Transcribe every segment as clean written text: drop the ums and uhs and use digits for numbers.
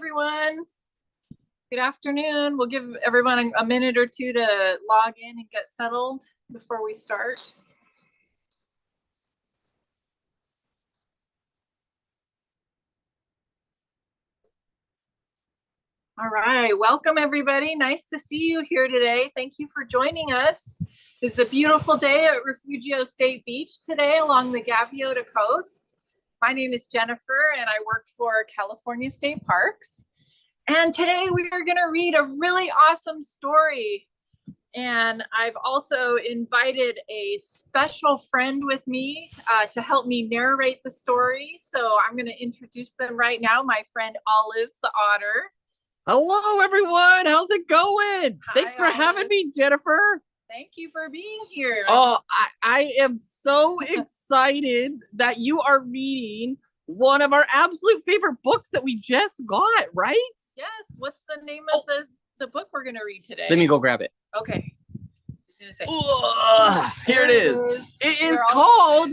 everyone. Good afternoon. We'll give everyone a minute or two to log in and get settled before we start. All right, welcome everybody. Nice to see you here today. Thank you for joining us. It's a beautiful day at Refugio State Beach today along the Gaviota coast. My name is Jennifer and I work for California State Parks. And today we are going to read a really awesome story. And I've also invited a special friend with me to help me narrate the story. So I'm going to introduce them right now. My friend Olive the Otter. Hello, everyone. How's it going? Hi, Thanks for having Olive. me, Jennifer. Thank you for being here. Oh, I am so excited that you are reading one of our absolute favorite books that we just got, right? Yes. What's the name of the book we're going to read today? Let me go grab it. Okay. Just gonna say. Here it is. It is called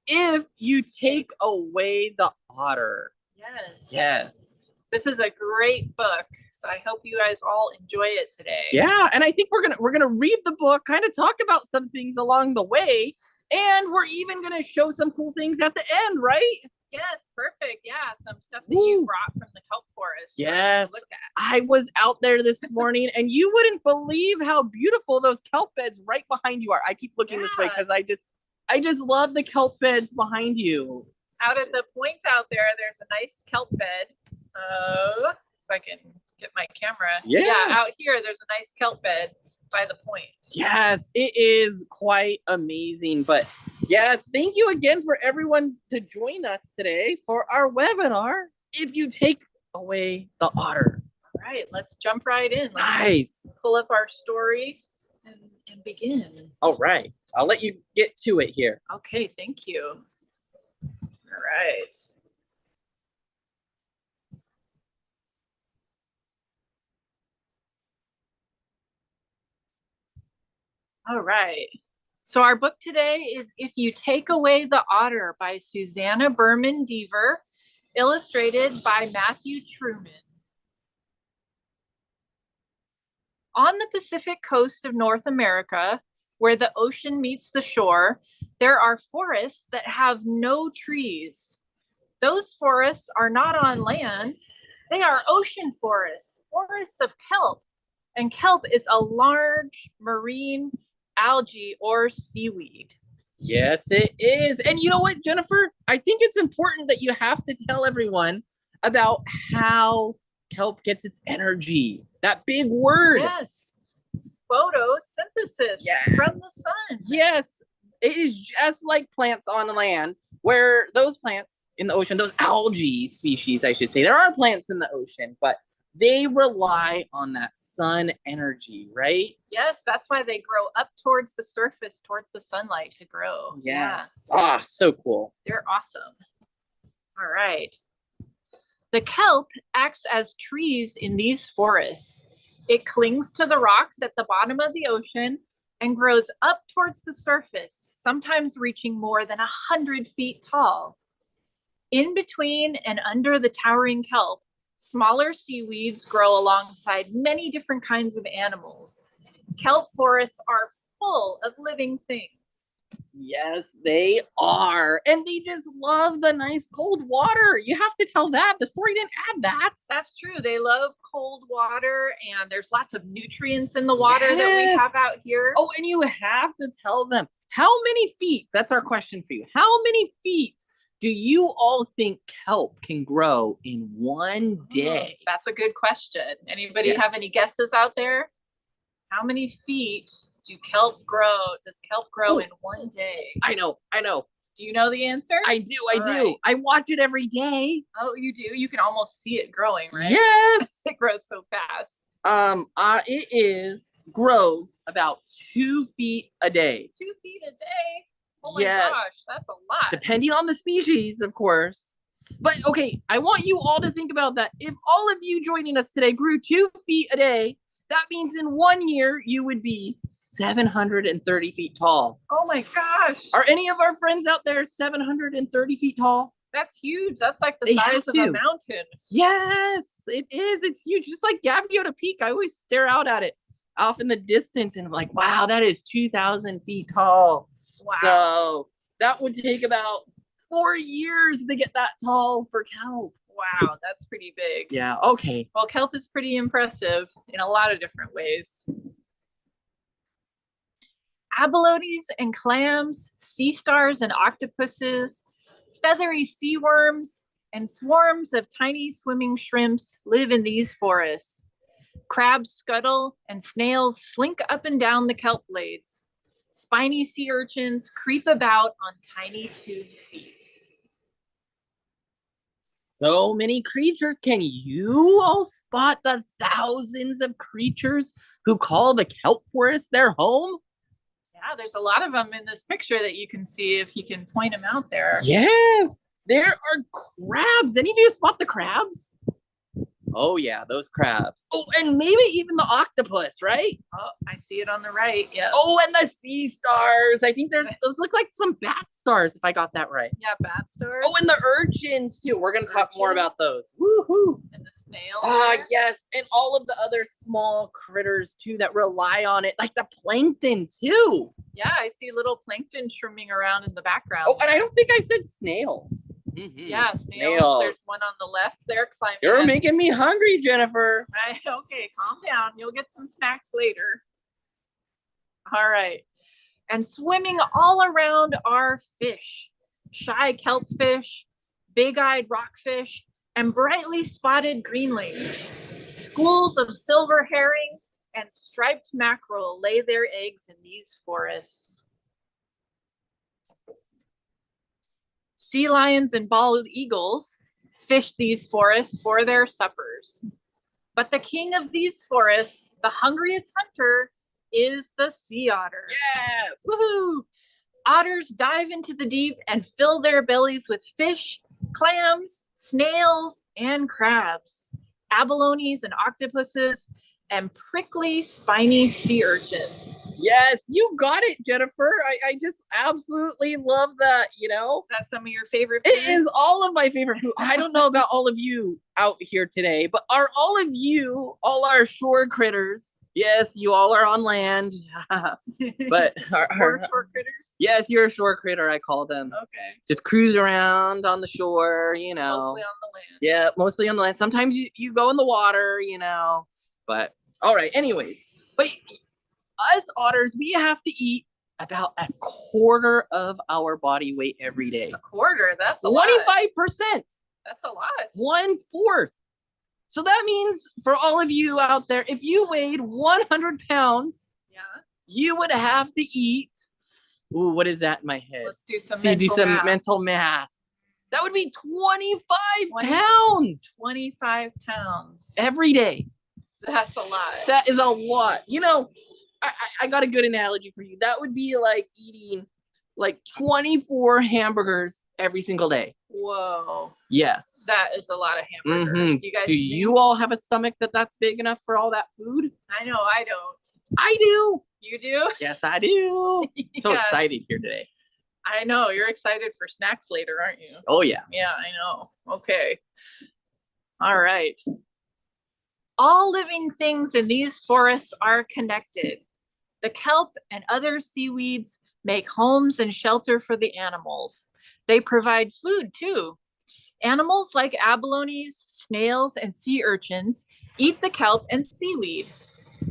If You Take Away the Otter. Yes. Yes. This is a great book, so I hope you guys all enjoy it today. Yeah, and I think we're gonna read the book, kind of talk about some things along the way, and we're even gonna show some cool things at the end, right? Yes, perfect. Yeah, some stuff that you brought from the kelp forest. Yes, look at. I was out there this morning, and you wouldn't believe how beautiful those kelp beds right behind you are. I keep looking this way because I just love the kelp beds behind you. Out at the point out there, there's a nice kelp bed. If I can get my camera. Yeah, out here, there's a nice kelp bed by the point. Yes, it is quite amazing. But yes, thank you again for everyone to join us today for our webinar, If You Take Away the Otter. All right, let's jump right in. Nice. Pull up our story and begin. All right, I'll let you get to it here. Okay, thank you. All right. All right. So our book today is If You Take Away the Otter by Susannah Buhrman-Deever, illustrated by Matthew Truman. On the Pacific coast of North America, where the ocean meets the shore, there are forests that have no trees. Those forests are not on land. They are ocean forests, forests of kelp. And kelp is a large marine algae or seaweed. Yes, it is. And you know what, Jennifer? I think it's important that you have to tell everyone about how kelp gets its energy. That big word. Yes. Photosynthesis from the sun. Yes. It is just like plants on land, where those plants in the ocean, those algae species, I should say, there are plants in the ocean, but they rely on that sun energy, right? Yes, that's why they grow up towards the surface, towards the sunlight to grow. Yes. Ah, so cool. They're awesome. All right. The kelp acts as trees in these forests. It clings to the rocks at the bottom of the ocean and grows up towards the surface, sometimes reaching more than 100 feet tall. In between and under the towering kelp, smaller seaweeds grow alongside many different kinds of animals. Kelp forests are full of living things. Yes, they are. And they just love the nice cold water. You have to tell that. The story didn't add that. That's true. They love cold water, and there's lots of nutrients in the water that we have out here. Oh, and you have to tell them how many feet, that's our question for you. How many feet do you all think kelp can grow in one day? That's a good question. Anybody have any guesses out there? How many feet does kelp grow in one day? I know. Do you know the answer? I do. Right. I watch it every day. Oh, you do? You can almost see it growing, right? Yes. It grows so fast. Grows about 2 feet a day. 2 feet a day? Oh my gosh, that's a lot. Depending on the species, of course. But okay, I want you all to think about that. If all of you joining us today grew 2 feet a day, that means in 1 year, you would be 730 feet tall. Oh my gosh. Are any of our friends out there 730 feet tall? That's huge. That's like the They size have of a to. mountain. Yes, it is. It's huge. Just like Gaviota Peak. I always stare out at it off in the distance and I'm like, wow, that is 2,000 feet tall. Wow. So that would take about 4 years to get that tall for kelp. Wow, that's pretty big. Yeah, okay. Well, kelp is pretty impressive in a lot of different ways. Abalones and clams, sea stars and octopuses, feathery sea worms, and swarms of tiny swimming shrimps live in these forests. Crabs scuttle and snails slink up and down the kelp blades. Spiny sea urchins creep about on tiny tube feet. So many creatures. Can you all spot the thousands of creatures who call the kelp forest their home? Yeah, there's a lot of them in this picture that you can see if you can point them out there. Yes, there are crabs. Any of you spot the crabs? Oh yeah, those crabs. Oh, and maybe even the octopus, right? Oh, I see it on the right. Yeah. Oh, and the sea stars. I think those look like some bat stars, if I got that right. Yeah, bat stars. Oh, and the urchins too. We're gonna talk more about those. Woohoo! And the snail. Ah, yes, and all of the other small critters too that rely on it, like the plankton too. Yeah, I see little plankton swimming around in the background. Oh, and I don't think I said snails. Yeah, snails. There's one on the left there climbing. You're making me hungry, Jennifer. Okay, calm down. You'll get some snacks later. All right. And swimming all around are fish. Shy kelpfish, big-eyed rockfish, and brightly spotted greenlings. Schools of silver herring and striped mackerel lay their eggs in these forests. Sea lions and bald eagles fish these forests for their suppers. But the king of these forests, the hungriest hunter, is the sea otter. Yes! Woohoo! Otters dive into the deep and fill their bellies with fish, clams, snails, and crabs, abalones and octopuses, and prickly, spiny sea urchins. Yes, you got it, Jennifer. I just absolutely love that, you know? Is that some of your favorite foods? It is all of my favorite food. I don't know about all of you out here today, but are all of you, all our shore critters, yes, you all are on land, but Or shore critters? Yes, you're a shore critter, I call them. Okay. Just cruise around on the shore, you know. Mostly on the land. Yeah, mostly on the land. Sometimes you go in the water, you know, but all right, anyways. But us otters, we have to eat about a quarter of our body weight every day. A quarter? That's a lot. 25%. That's a lot. 1/4. So that means for all of you out there, if you weighed 100 pounds, yeah, you would have to eat. Ooh, what is that in my head? Let's do some mental math. That would be 25 pounds. 25 pounds. Every day. That's a lot. That is a lot. You know, I got a good analogy for you. That would be like eating like 24 hamburgers every single day. Whoa. Yes. That is a lot of hamburgers. Do you guys you all have a stomach that's big enough for all that food? I know I don't. I do. You do? Yes, I do. Yeah. So excited here today. I know. You're excited for snacks later, aren't you? Oh, yeah. Yeah, I know. Okay. All right. All living things in these forests are connected. The kelp and other seaweeds make homes and shelter for the animals. They provide food too. Animals like abalones, snails, and sea urchins eat the kelp and seaweed.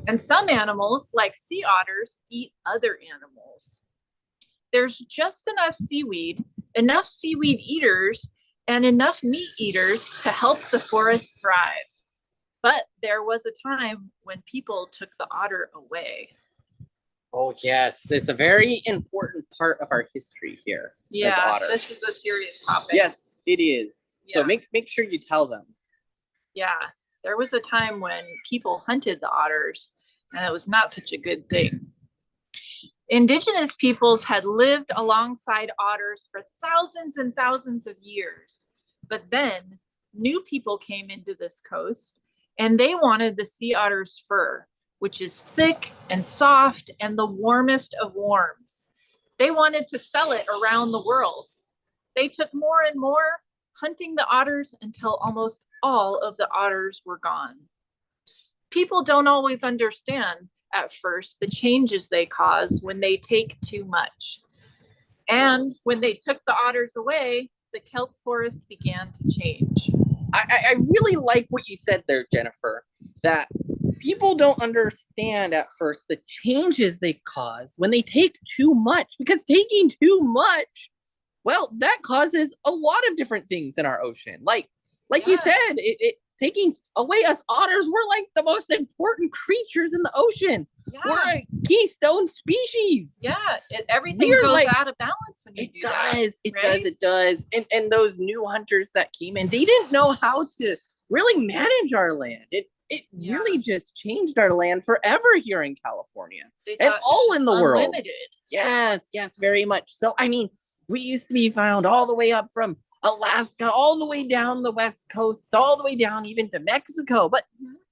And some animals, like sea otters, eat other animals. There's just enough seaweed eaters, and enough meat eaters to help the forest thrive. But there was a time when people took the otter away. Oh, yes. It's a very important part of our history here. Yeah, as otters. This is a serious topic. Yes, it is. Yeah. So make sure you tell them. Yeah, there was a time when people hunted the otters, and it was not such a good thing. Indigenous peoples had lived alongside otters for thousands and thousands of years. But then new people came into this coast, and they wanted the sea otter's fur, which is thick and soft and the warmest of warms. They wanted to sell it around the world. They took more and more, hunting the otters until almost all of the otters were gone. People don't always understand at first the changes they cause when they take too much. And when they took the otters away, the kelp forest began to change. I really like what you said there, Jennifer, that people don't understand at first the changes they cause when they take too much, because taking too much, well, that causes a lot of different things in our ocean. Like you said, it taking away us otters, we're like the most important creatures in the ocean. Yeah. We're a keystone species. Yeah, everything goes like, out of balance when you do that. It does. And those new hunters that came in, they didn't know how to really manage our land. It really just changed our land forever here in California and all in the world. Yes, very much. So, I mean, we used to be found all the way up from Alaska, all the way down the West Coast, all the way down even to Mexico. But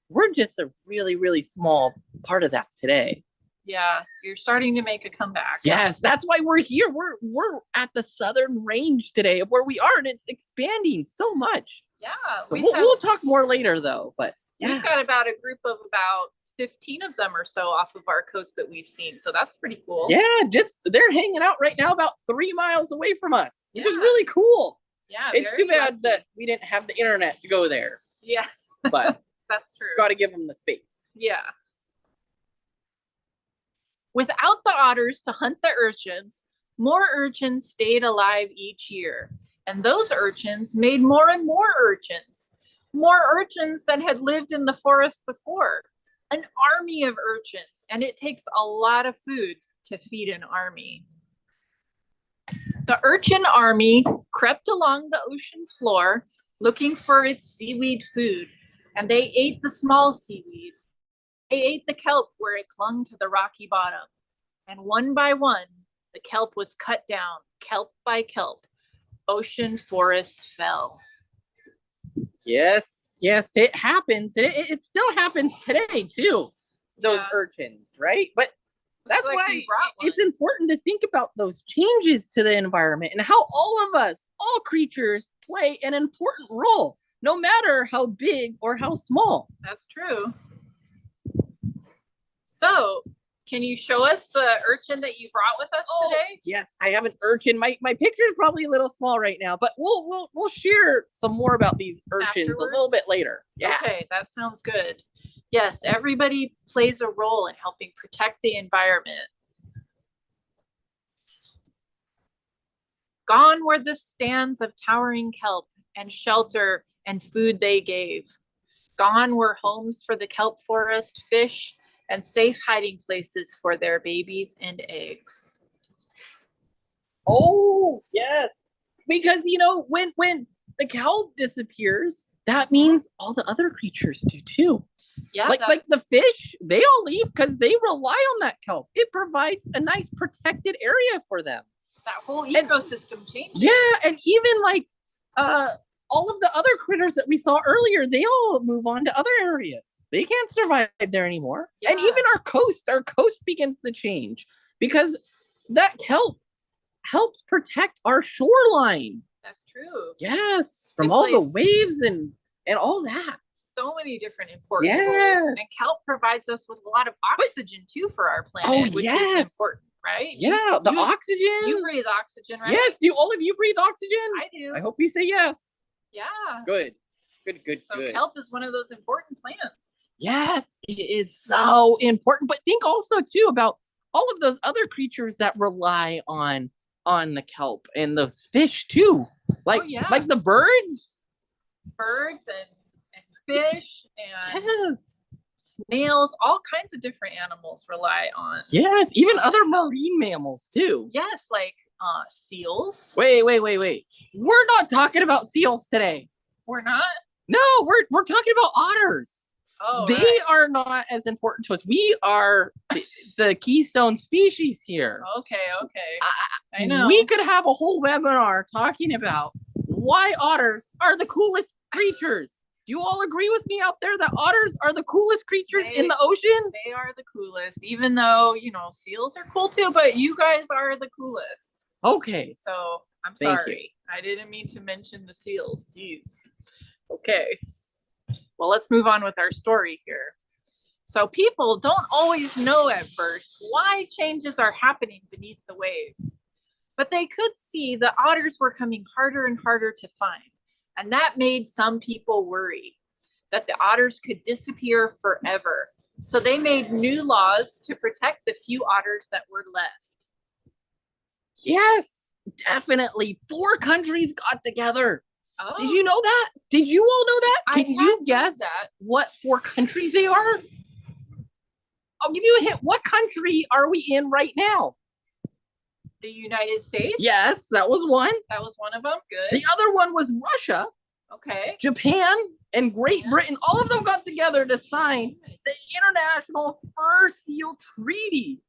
we're just a really, really small part of that today. Yeah, you're starting to make a comeback. Yes, that's why we're here. We're at the southern range today of where we are, and it's expanding so much. Yeah. So we'll talk more later, though. But yeah. We've got about a group of about 15 of them or so off of our coast that we've seen. So that's pretty cool. Yeah, they're hanging out right now about 3 miles away from us, which is really cool. Yeah, it's too bad that we didn't have the internet to go there. Yeah. But that's true. Got to give them the space. Yeah. Without the otters to hunt the urchins, more urchins stayed alive each year. And those urchins made more and more urchins than had lived in the forest before. An army of urchins, and it takes a lot of food to feed an army. The urchin army crept along the ocean floor looking for its seaweed food, and they ate the small seaweeds. They ate the kelp where it clung to the rocky bottom, and one by one, the kelp was cut down, kelp by kelp. Ocean forests fell. Yes, it happens. It still happens today, too, those urchins, right? But that's why it's important to think about those changes to the environment and how all of us, all creatures, play an important role, no matter how big or how small. That's true. So, can you show us the urchin that you brought with us today? Yes, I have an urchin. My picture's probably a little small right now, but we'll share some more about these urchins afterwards, a little bit later. Yeah. Okay, that sounds good. Yes, everybody plays a role in helping protect the environment. Gone were the stands of towering kelp and shelter and food they gave. Gone were homes for the kelp forest fish and safe hiding places for their babies and eggs. Oh, yes. Because, when the kelp disappears, that means all the other creatures do too. Yeah, like the fish, they all leave because they rely on that kelp. It provides a nice protected area for them. That whole ecosystem changes. Yeah, and even all of the other critters that we saw earlier, they all move on to other areas. They can't survive there anymore. Yeah. And even our coast begins to change because that kelp helps protect our shoreline. That's true. Yes, from all the waves and all that. So many different important roles. And kelp provides us with a lot of oxygen too for our planet, which is important, right? Yeah, oxygen. You breathe oxygen, right? Yes. Do all of you breathe oxygen? I do. I hope you say yes. Yeah. Good. So kelp is one of those important plants. Yes, it is so important. But think also too about all of those other creatures that rely on the kelp and those fish too. Like the birds. Birds and fish and snails, all kinds of different animals rely on. Yes, even other marine mammals too. Yes, like seals. Wait. We're not talking about seals today. We're not? No, we're talking about otters. Oh, they are not as important to us. We are the keystone species here. Okay. I know. We could have a whole webinar talking about why otters are the coolest creatures. Do you all agree with me out there that otters are the coolest creatures in the ocean? They are the coolest, even though, seals are cool too, but you guys are the coolest. Okay. So I'm Thank sorry. I didn't mean to mention the seals. Jeez. Okay. Well, let's move on with our story here. So people don't always know at first why changes are happening beneath the waves, but they could see the otters were coming harder and harder to find. And that made some people worry that the otters could disappear forever. So they made new laws to protect the few otters that were left. Yes, definitely. 4 countries got together. Oh. Did you know that? Did you all know that? Can you guess that. what 4 countries they are? I'll give you a hint. What country are we in right now? The United States? Yes, that was one. That was one of them. Good. The other one was Russia. Okay. Japan and Great Britain. All of them got together to sign the International Fur Seal Treaty.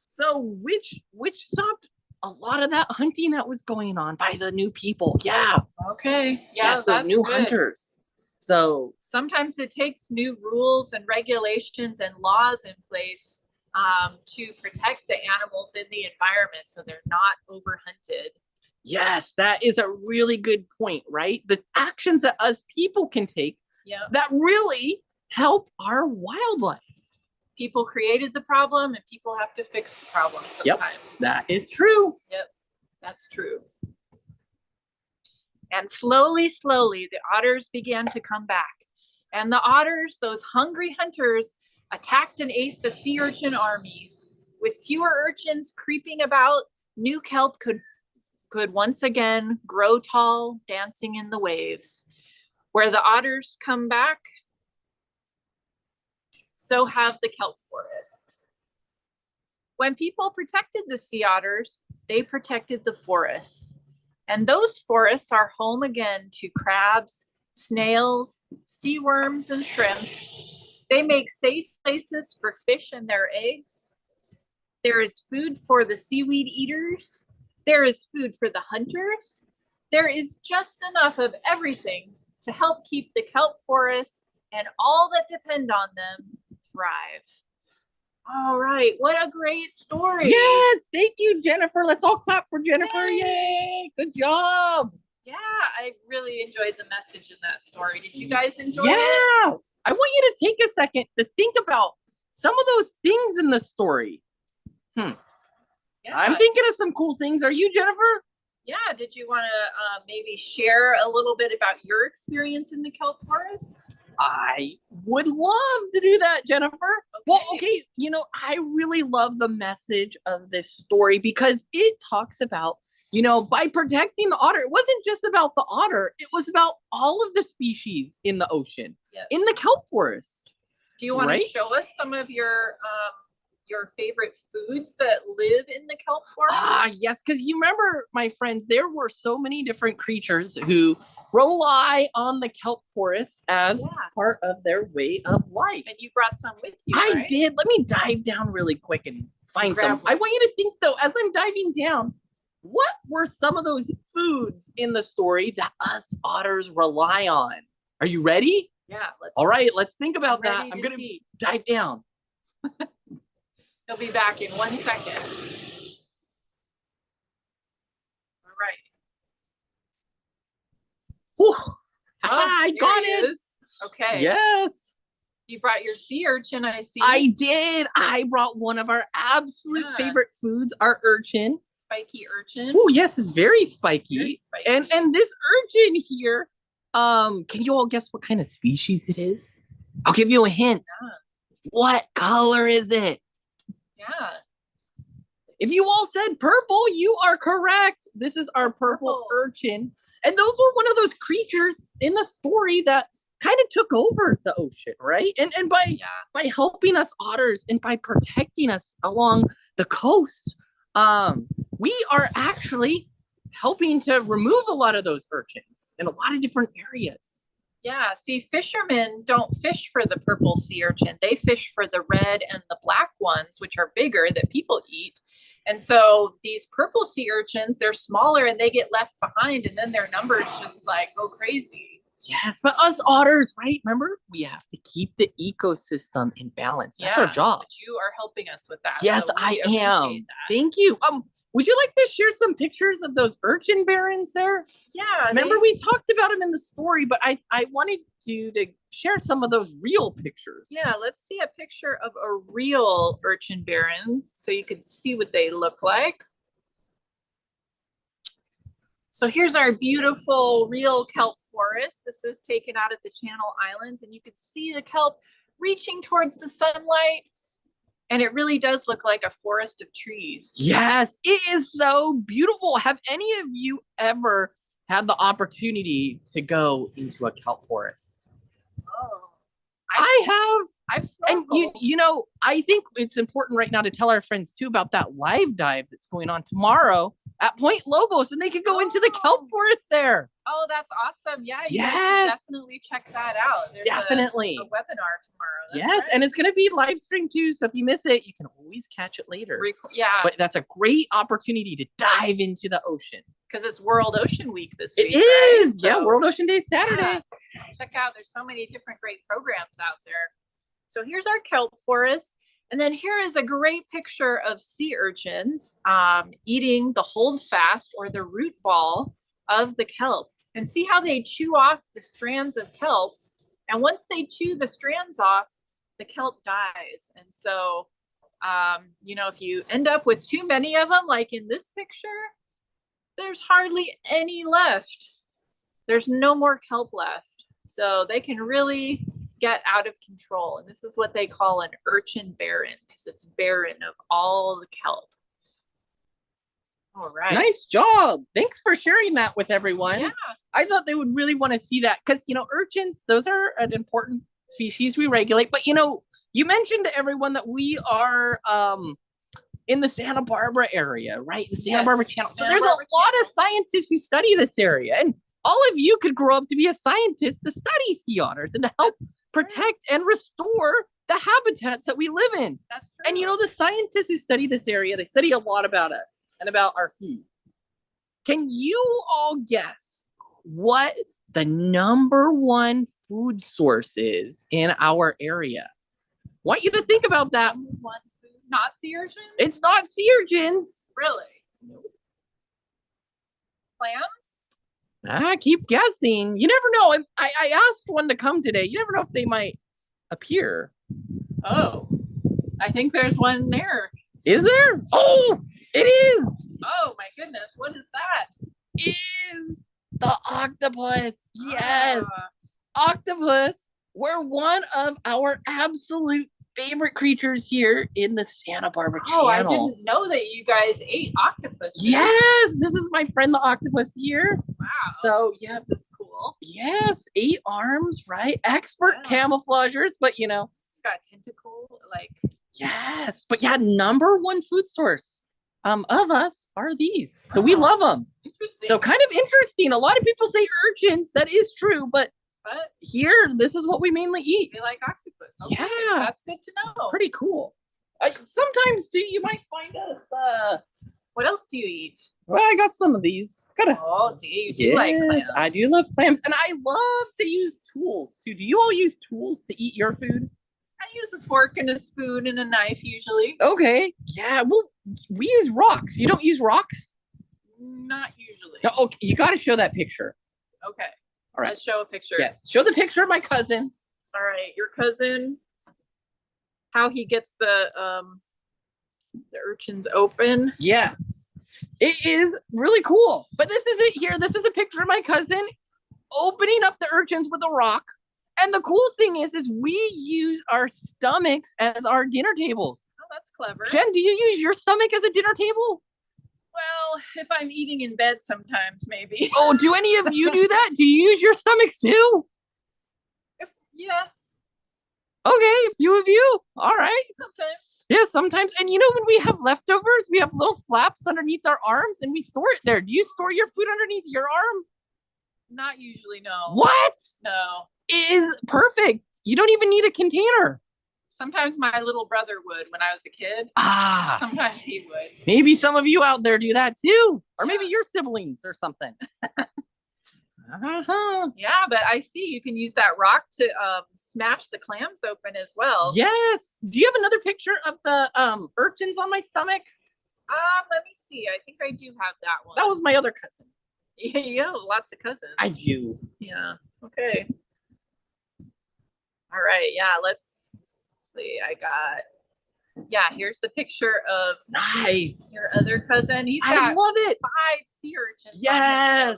So which stopped a lot of that hunting that was going on by the new people. Yeah. Okay. Yeah, yes, those new hunters. So sometimes it takes new rules and regulations and laws in place to protect the animals in the environment so they're not overhunted. Yes, that is a really good point, right? The actions that us people can take that really help our wildlife. People created the problem and people have to fix the problem sometimes. Yep, that is true. Yep, that's true. And slowly, the otters began to come back. And the otters, those hungry hunters, attacked and ate the sea urchin armies. With fewer urchins creeping about, new kelp could once again grow tall, dancing in the waves. Where the otters come back, so have the kelp forest. When people protected the sea otters, they protected the forests. And those forests are home again to crabs, snails, sea worms, and shrimps. They make safe places for fish and their eggs. There is food for the seaweed eaters. There is food for the hunters. There is just enough of everything to help keep the kelp forests and all that depend on them thrive. All right, what a great story. Yes, thank you, Jennifer. Let's all clap for Jennifer. Yay, good job. Yeah, I really enjoyed the message in that story. Did you guys enjoy it? Yeah, I want you to take a second to think about some of those things in the story. Yeah. I'm thinking of some cool things. Are you, Jennifer? Yeah, did you want to maybe share a little bit about your experience in the kelp forest? I would love to do that, Jennifer. Okay. Well, okay, you know, I really love the message of this story because it talks about, you know, by protecting the otter, it wasn't just about the otter, it was about all of the species in the ocean, in the kelp forest. Do you want to show us some of your favorite foods that live in the kelp forest? Yes, because you remember, my friends, there were so many different creatures who rely on the kelp forest as part of their way of life. And you brought some with you, I did. Let me dive down really quick and find some. I want you to think, though, as I'm diving down, what were some of those foods in the story that us otters rely on? Are you ready? Yeah. All right, let's think about that. I'm going to dive down. He'll be back in 1 second. All right. Whew. I got it. Okay. Yes. You brought your sea urchin, I see. I did. I brought one of our absolute favorite foods, our urchin. Spiky urchin. Oh, yes, it's very spiky. Very spiky. And this urchin here, can you all guess what kind of species it is? I'll give you a hint. Yeah. What color is it? Yeah. If you all said purple, you are correct. This is our purple urchin. And those were one of those creatures in the story that kind of took over the ocean, right? And by helping us otters and by protecting us along the coast, we are actually helping to remove a lot of those urchins in a lot of different areas. Yeah, see, fishermen don't fish for the purple sea urchin. They fish for the red and the black ones, which are bigger, that people eat. And so these purple sea urchins, they're smaller and they get left behind, and then their numbers just like go crazy. Yes, but us otters, right? Remember, we have to keep the ecosystem in balance. That's our job. But you are helping us with that. Yes, so I am. Thank you. would you like to share some pictures of those urchin barons there? Yeah. Remember we talked about them in the story, but I wanted you to share some of those real pictures. Yeah, let's see a picture of a real urchin baron so you can see what they look like. So here's our beautiful real kelp forest. This is taken out at the Channel Islands, and you can see the kelp reaching towards the sunlight. And it really does look like a forest of trees. Yes, it is so beautiful. Have any of you ever had the opportunity to go into a kelp forest? Oh, I have. I've And you know, I think it's important right now to tell our friends too about that live dive that's going on tomorrow at Point Lobos, and they can go into the kelp forest there. Oh, that's awesome. Yeah, you guys should definitely check that out. There's definitely a webinar tomorrow. That's right. And it's going to be live streamed too, so if you miss it, you can always catch it later. Yeah. But that's a great opportunity to dive into the ocean. Because it's World Ocean Week this week. It is. Right? So, World Ocean Day is Saturday. Yeah. Check out, there's so many different great programs out there. So here's our kelp forest. And then here is a great picture of sea urchins eating the holdfast or the root ball of the kelp. And see how they chew off the strands of kelp. And once they chew the strands off, the kelp dies. And so, you know, if you end up with too many of them, like in this picture, there's hardly any left. There's no more kelp left. So they can really get out of control. And this is what they call an urchin baron, because it's barren of all the kelp. All right. Nice job. Thanks for sharing that with everyone. Yeah. I thought they would really want to see that because, you know, urchins, those are an important species we regulate. But, you know, you mentioned to everyone that we are in the Santa Barbara area, right? The Santa Barbara Channel. So there's a lot of scientists who study this area. And all of you could grow up to be a scientist to study sea otters and to help protect and restore the habitats that we live in. That's true. And, you know, the scientists who study this area, they study a lot about us and about our food. Can you all guess what the #1 food source is in our area? Want you to think about that. Not sea urchins? It's not sea urchins. Really? Nope. Clams? Keep guessing. You never know. I asked one to come today. You never know if they might appear. Oh, I think there's one there. Is there? Oh, it is. Oh my goodness. What is that? It is the octopus. Yes. Octopus. We're one of our absolute favorite creatures here in the Santa Barbara Channel. I didn't know that you guys ate octopus. Yes, this is my friend the octopus here. Wow. So yes, this is cool. Yes, 8 arms, right? Expert camouflagers, but you know, it's got a tentacle, like. Yes, but yeah, #1 food source of us are these. So we love them. Interesting. So kind of interesting. A lot of people say urchins. That is true, but here, this is what we mainly eat. They like octopus. Okay, yeah, that's good to know. Pretty cool. Sometimes too, you might find us. What else do you eat? Well, I got some of these. See, you do like clams. I do love clams, and I love to use tools too. Do you all use tools to eat your food? I use a fork and a spoon and a knife usually. Okay. Yeah. Well, we use rocks. You don't use rocks? Not usually. No. Okay. You got to show that picture. Okay. All right. Let's show a picture. Yes. Show the picture of my cousin. All right. Your cousin. How he gets the urchins open. Yes. It is really cool. But this is it here. This is a picture of my cousin opening up the urchins with a rock. And the cool thing is we use our stomachs as our dinner tables. Oh, that's clever. Jen, do you use your stomach as a dinner table? Well, if I'm eating in bed sometimes, maybe. Oh, do any of you do that? Do you use your stomachs too? Yeah. Okay, a few of you. All right. Sometimes. Yeah, sometimes. And you know, when we have leftovers, we have little flaps underneath our arms and we store it there. Do you store your food underneath your arm? Not usually, no. What? No. It is perfect. You don't even need a container. Sometimes my little brother would when I was a kid. Sometimes he would. Maybe some of you out there do that too. Or maybe your siblings or something. Yeah, but I see you can use that rock to smash the clams open as well. Yes. Do you have another picture of the urchins on my stomach? let me see. I think I do have that one. That was my other cousin. Yeah, you have lots of cousins. I do. Yeah. Okay. All right. Yeah. Let's see. Yeah, here's the picture of Nice. your other cousin. He's got I love it. 5 sea urchins. Yes.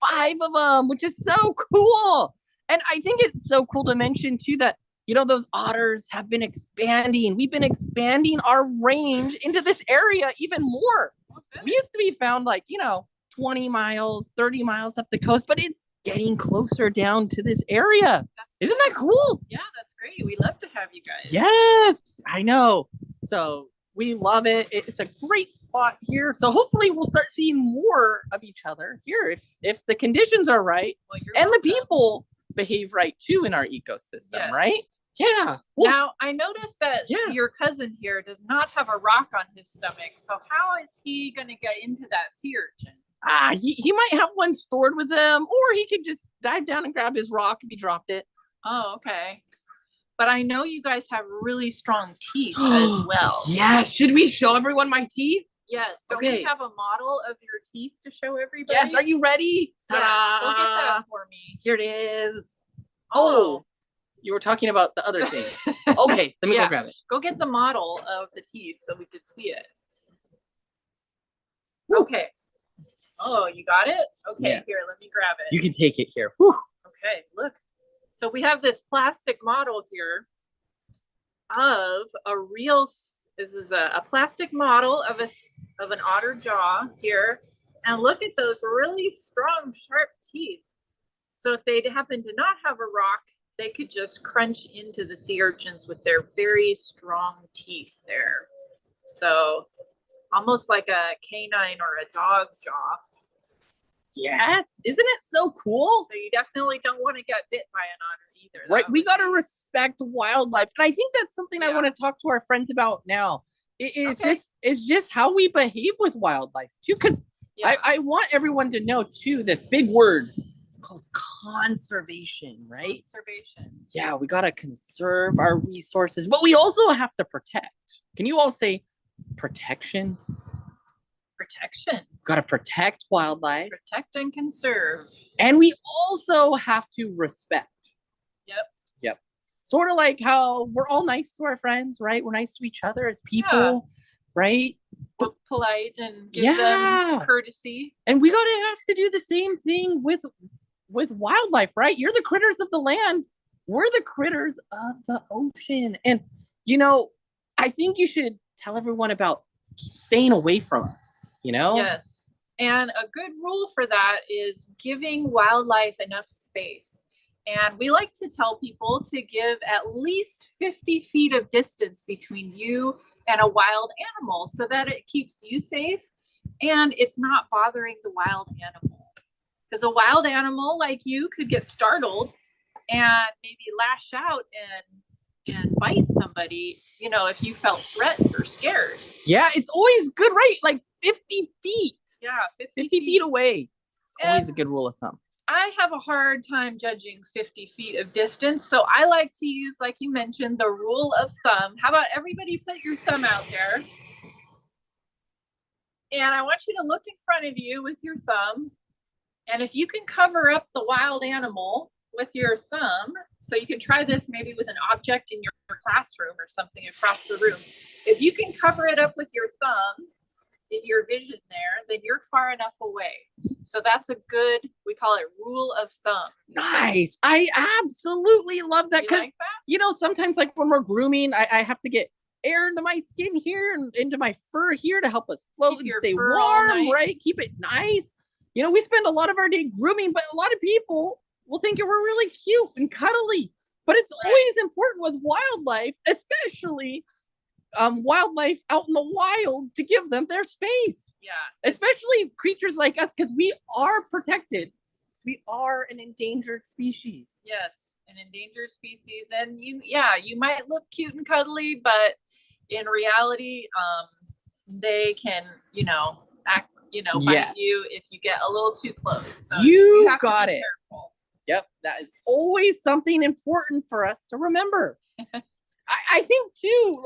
5 of them, which is so cool. And I think it's so cool to mention too that, those otters have been expanding. We've been expanding our range into this area even more. We used to be found 20 miles, 30 miles up the coast, but it's getting closer down to this area. Isn't that cool? Yeah, that's great. We love to have you guys. Yes, I know. So we love it. It's a great spot here. So hopefully we'll start seeing more of each other here if the conditions are right and the people behave right too in our ecosystem, right? Yeah. Now, I noticed that your cousin here does not have a rock on his stomach. So how is he going to get into that sea urchin? He might have one stored with him, or he could just dive down and grab his rock if he dropped it. Oh, okay. But I know you guys have really strong teeth as well. Yeah. Should we show everyone my teeth? Yes. Don't we have a model of your teeth to show everybody? Yes. Are you ready? Ta-da! Go get that for me. Here it is. Oh. You were talking about the other thing. Okay, let me go grab it. Go get the model of the teeth so we could see it. Okay. Oh, you got it? Okay, here, let me grab it. You can take it here. Whew. Okay, look. So we have this plastic model here of a real, this is a plastic model of an otter jaw here. And look at those really strong, sharp teeth. So if they happen to not have a rock, they could just crunch into the sea urchins with their very strong teeth there. So almost like a canine or a dog jaw. Yes. Isn't it so cool? So you definitely don't want to get bit by an otter either. Right. We got to respect wildlife. And I think that's something I want to talk to our friends about now. It's just how we behave with wildlife too. Because I want everyone to know too, this big word. It's called conservation, right? Conservation. Yeah, we got to conserve our resources, but we also have to protect. Can you all say protection? Protection. Got to protect wildlife. Protect and conserve. And we also have to respect. Yep. Sort of like how we're all nice to our friends, right? We're nice to each other as people, right? But polite and give them courtesy. And we got to have to do the same thing with wildlife, right? You're the critters of the land. We're the critters of the ocean. And, I think you should tell everyone about staying away from us, Yes. And a good rule for that is giving wildlife enough space. And we like to tell people to give at least 50 feet of distance between you and a wild animal so that it keeps you safe and it's not bothering the wild animal. Because a wild animal like you could get startled and maybe lash out and bite somebody, if you felt threatened or scared. Yeah, it's always good, right? Like 50 feet. Yeah, 50 feet away. It's always a good rule of thumb. I have a hard time judging 50 feet of distance, so I like to use, like you mentioned, the rule of thumb. How about everybody put your thumb out there? And I want you to look in front of you with your thumb. And if you can cover up the wild animal with your thumb, so you can try this maybe with an object in your classroom or something across the room. If you can cover it up with your thumb in your vision there, then you're far enough away. So that's a good, we call it rule of thumb. Nice. I absolutely love that. Because, sometimes like when we're grooming, I have to get air into my skin here and into my fur here to help us float and stay warm, right? Keep it nice. We spend a lot of our day grooming, but a lot of people will think we're really cute and cuddly. But it's always important with wildlife, especially wildlife out in the wild, to give them their space. Yeah. Especially creatures like us, because we are protected. We are an endangered species. Yes, an endangered species. And you might look cute and cuddly, but in reality, they can, bite you if you get a little too close. So you have got it. Careful. Yep, that is always something important for us to remember. I think too,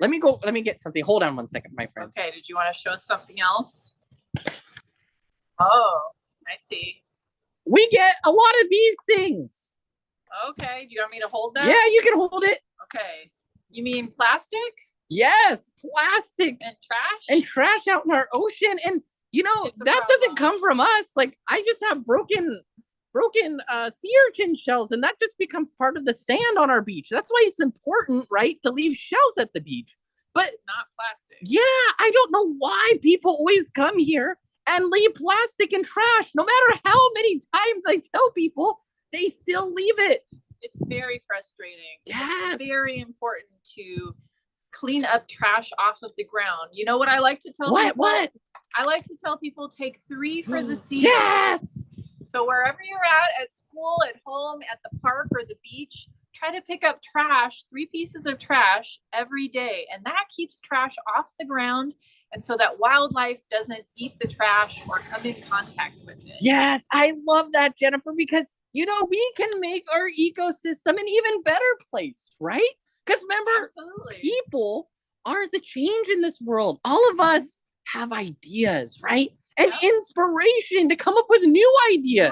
Let me get something. Hold on one second, my friends. Okay, did you want to show us something else? Oh, I see. We get a lot of these things. Okay, do you want me to hold that? Yeah, you can hold it. Okay. You mean plastic? Yes, plastic. And trash? And trash out in our ocean. And, that doesn't come from us. Like, I just have broken sea urchin shells, and that just becomes part of the sand on our beach. That's why it's important, right, to leave shells at the beach. But not plastic. Yeah, I don't know why people always come here and leave plastic and trash. No matter how many times I tell people, they still leave it. It's very frustrating. Yes. It's very important to clean up trash off of the ground. You know what I like to tell people? What? I like to tell people take 3 for the season. Yes. So wherever you're at school, at home, at the park, or the beach, try to pick up trash, 3 pieces of trash every day. And that keeps trash off the ground. And so that wildlife doesn't eat the trash or come in contact with it. Yes, I love that, Jennifer, because, we can make our ecosystem an even better place, right? Because remember, Absolutely. People are the change in this world. All of us have ideas, right? And inspiration to come up with new ideas.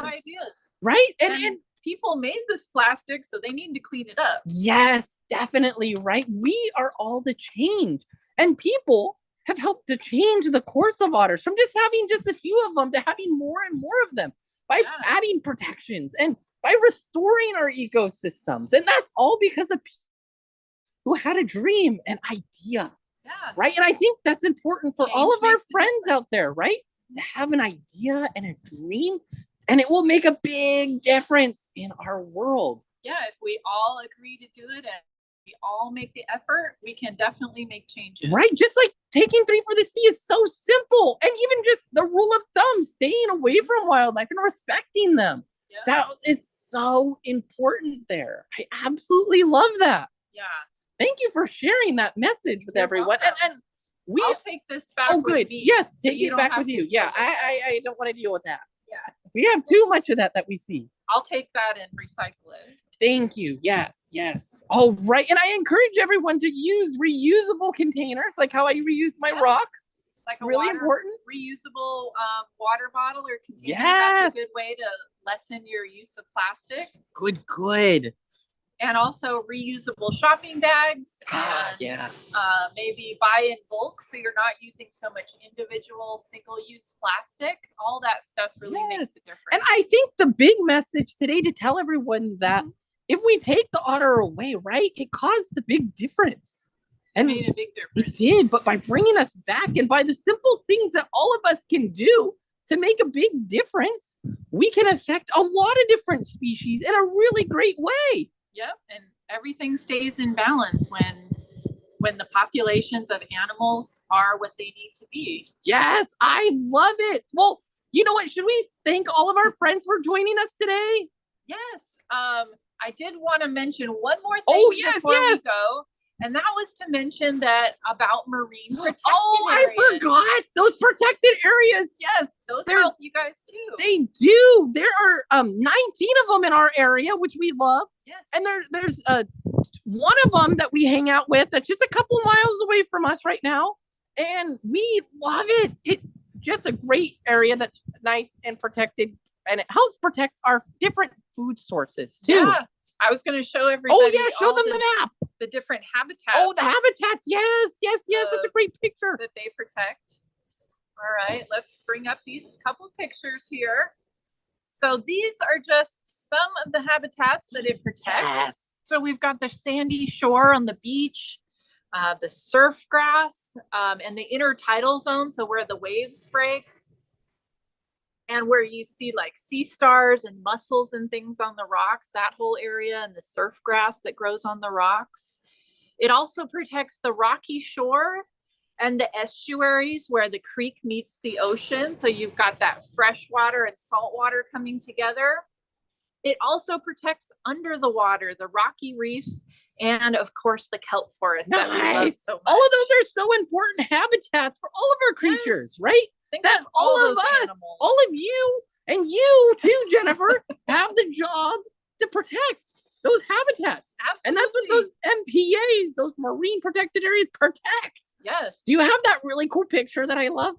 Right? And people made this plastic, so they need to clean it up. Yes, definitely, right? We are all the change. And people have helped to change the course of otters from just having just a few of them to having more and more of them by adding protections and by restoring our ecosystems. And that's all because of people who had a dream, an idea. Yeah. Right? And I think that's important for all of our friends out there, right? To have an idea and a dream, and it will make a big difference in our world. Yeah, if we all agree to do it and we all make the effort, we can definitely make changes. Right? Just like taking 3 for the sea is so simple. And even just the rule of thumb, staying away from wildlife and respecting them. Yeah. That is so important there. I absolutely love that. Yeah. Thank you for sharing that message with everyone. And I'll take this back. Oh, good. With me, yes, so take it back with you. Yeah, I don't want to deal with that. Yeah. We have too much of that we see. I'll take that and recycle it. Thank you. Yes. All right. And I encourage everyone to use reusable containers, like how I reuse my rock. Like really important. Reusable water bottle or container. Yes. That's a good way to lessen your use of plastic. Good. And also reusable shopping bags. And, maybe buy in bulk so you're not using so much individual single-use plastic. All that stuff really makes a difference. And I think the big message today to tell everyone that if we take the otter away, right, it caused a big difference. And it made a big difference. It did, but by bringing us back and by the simple things that all of us can do to make a big difference, we can affect a lot of different species in a really great way. Yep, and everything stays in balance when the populations of animals are what they need to be. Yes, I love it. Well, you know what? Should we thank all of our friends for joining us today? Yes. I did want to mention one more thing before we go. And that was to mention that about marine protected areas. I forgot. Those protected areas, yes. Those help you guys too. They do. There are 19 of them in our area, which we love. Yes. And there's one of them that we hang out with that's just a couple miles away from us right now. And we love it. It's just a great area that's nice and protected. And it helps protect our different food sources too. Yeah. I was going to show everybody. Oh yeah, show them the map. The different habitats. Oh, the habitats. Yes. That's a great picture. That they protect. All right, let's bring up these couple pictures here. So these are just some of the habitats that it protects. Yes. So we've got the sandy shore on the beach, the surf grass, and the intertidal zone. So where the waves break. And where you see like sea stars and mussels and things on the rocks, that whole area, and the surf grass that grows on the rocks. It also protects the rocky shore and the estuaries where the creek meets the ocean. So you've got that fresh water and salt water coming together. It also protects under the water, the rocky reefs, and of course the kelp forest that we love so much. All of those are so important habitats for all of our creatures, right? Think that all of us, all of you, and you too, Jennifer, have the job to protect. those habitats. Absolutely. And that's what those MPAs, those marine protected areas, protect. Yes. Do you have that really cool picture that I love?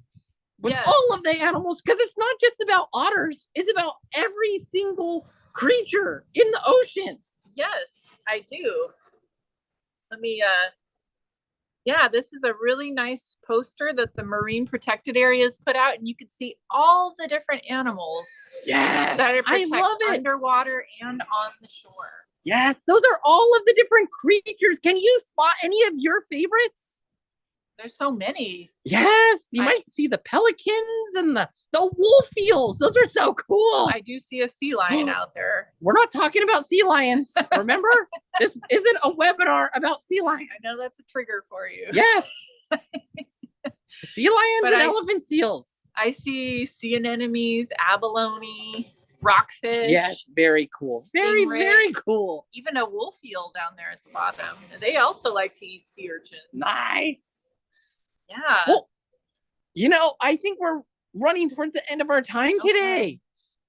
With all of the animals, because it's not just about otters, it's about every single creature in the ocean. Yes, I do. Let me, yeah, this is a really nice poster that the Marine Protected Areas put out, and you can see all the different animals that it protects underwater and on the shore. Yes, those are all of the different creatures. Can you spot any of your favorites? There's so many. Yes, you might see the pelicans and the wolf eels. Those are so cool. I do see a sea lion out there. We're not talking about sea lions. Remember, this isn't a webinar about sea lions. I know that's a trigger for you. Yes. Sea lions and elephant seals. I see sea anemones, abalone, rockfish. Yes, very cool. Very, very cool. Even a wolf eel down there at the bottom. They also like to eat sea urchins. Nice. Yeah. Well, I think we're running towards the end of our time today.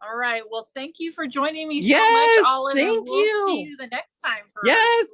All right. Well, thank you for joining me so much, Olive. Thank you. We'll see you the next time.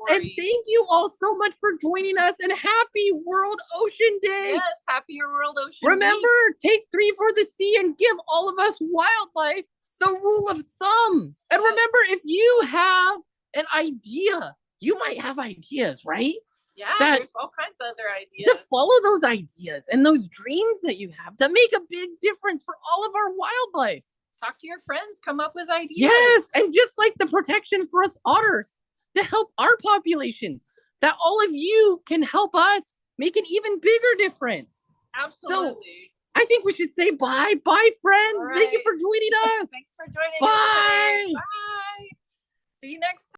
And thank you all so much for joining us, and happy World Ocean Day. Yes, happy World Ocean Remember, take 3 for the sea and give all of us wildlife the rule of thumb. And remember, if you have an idea, you might have ideas, right? Yeah, there's all kinds of other ideas. To follow those ideas and those dreams that you have to make a big difference for all of our wildlife. Talk to your friends, come up with ideas. Yes, and just like the protection for us otters, to help our populations, that all of you can help us make an even bigger difference. Absolutely. So I think we should say bye. Bye, friends. Right. Thank you for joining us. Thanks for joining us. Bye. Bye. See you next time.